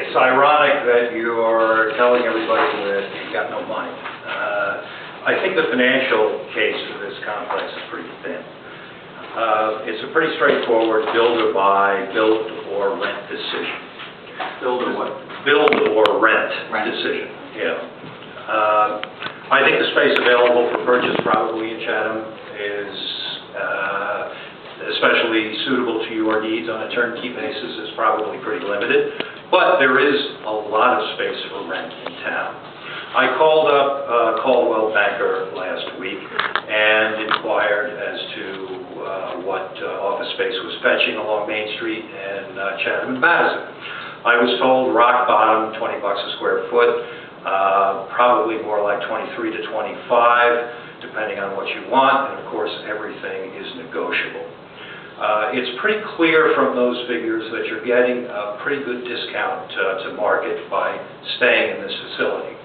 It's ironic that you're telling everybody that you've got no money. I think the financial case of this complex is pretty thin. It's a pretty straightforward build or buy, build or rent decision. Build or what? Build or rent decision, yeah. I think the space available for purchase probably in Chatham is especially suitable to your needs on a turnkey basis is probably pretty limited, but there is a lot of space for rent in town. I called up Caldwell Banker last week and inquired as to what office space was fetching along Main Street in Chatham and Madison. I was told rock bottom, $20 a square foot, probably more like 23 to 25, depending on what you want, and of course everything is negotiable. It's pretty clear from those figures that you're getting a pretty good discount to market by staying in this facility.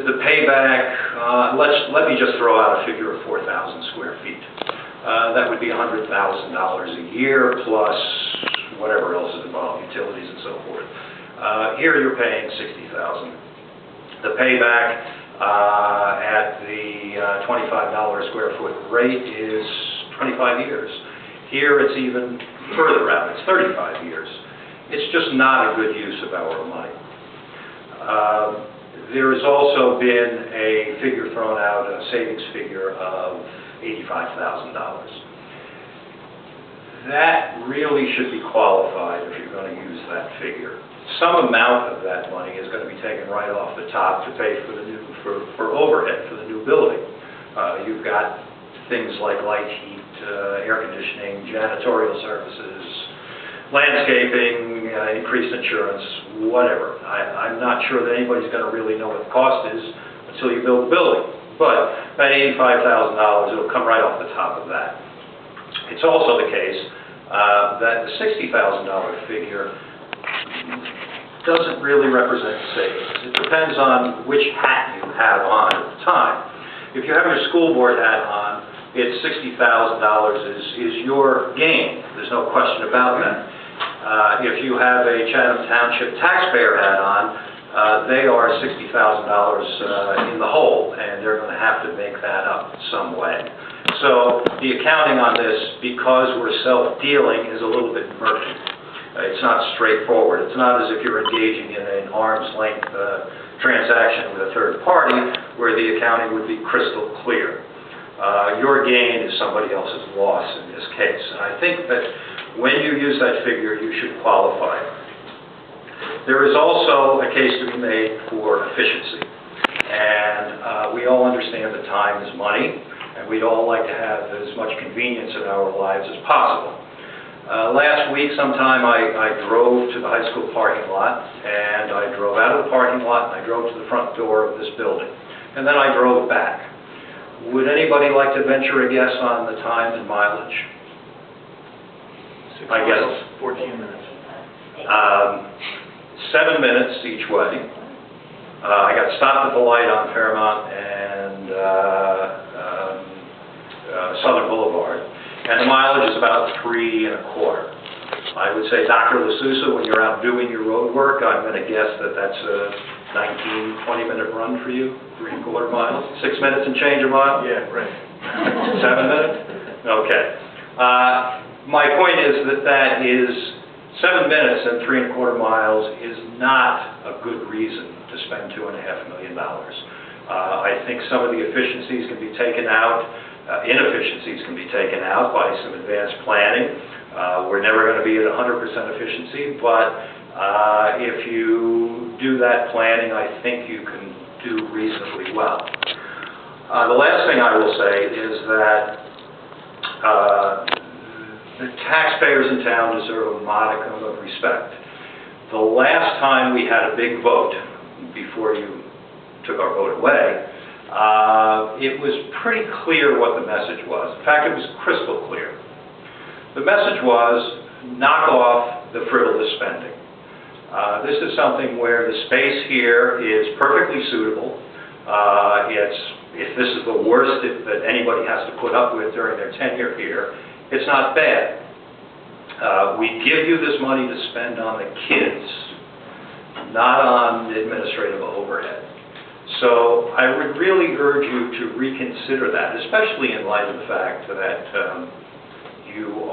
The payback, let me just throw out a figure of 4,000 square feet. That would be $100,000 a year plus whatever else is involved, utilities and so forth. Here you're paying $60,000. The payback at the $25 a square foot rate is 25 years. Here it's even further out, it's 35 years. It's just not a good use of our money. There has also been a figure thrown out, a savings figure of $85,000. That really should be qualified if you're going to use that figure. Some amount of that money is going to be taken right off the top to pay for the new for overhead for the new building. You've got things like light, heat, air conditioning, janitorial services, landscaping, increased insurance, whatever. I'm not sure that anybody's going to really know what the cost is until you build the building. But that $85,000, it'll come right off the top of that. It's also the case that the $60,000 figure doesn't really represent savings. It depends on which hat you have on at the time. If you have your school board hat on, it's $60,000 is your gain. There's no question about that. If you have a Chatham Township taxpayer hat on, they are $60,000 in the hole, and they're going to have to make that up some way. So the accounting on this, because we're self-dealing, is a little bit murky. It's not straightforward. It's not as if you're engaging in an arm's length transaction with a third party where the accounting would be crystal clear. Your gain is somebody else's loss in this case. And I think that when you use that figure, you should qualify. There is also a case to be made for efficiency. And we all understand that time is money, and we'd all like to have as much convenience in our lives as possible. Last week sometime I drove to the high school parking lot, and I drove out of the parking lot, and I drove to the front door of this building. And then I drove back. Would anybody like to venture a guess on the time and mileage? 6 I guess 14 minutes. 7 minutes each way. I got stopped at the light on Fairmount and Southern Boulevard, and the mileage is about 3 1/4. I would say, Dr. LaSousa, when you're out doing your road work, I'm going to guess that that's a 19, 20-minute run for you, 3 1/4 miles, 6 minutes and change a mile? Yeah, right. 7 minutes? Okay. My point is that is 7 minutes and 3 1/4 miles is not a good reason to spend $2.5 million. I think some of the efficiencies can be taken out, inefficiencies can be taken out by some advanced planning. We're never going to be at 100% efficiency, but if you do that planning, I think you can do reasonably well. The last thing I will say is that the taxpayers in town deserve a modicum of respect. The last time we had a big vote, before you took our vote away, it was pretty clear what the message was. In fact, it was crystal clear. The message was, knock off the frivolous spending. This is something where the space here is perfectly suitable. If this is the worst that anybody has to put up with during their tenure here, it's not bad. We give you this money to spend on the kids, not on administrative overhead. So I would really urge you to reconsider that, especially in light of the fact that you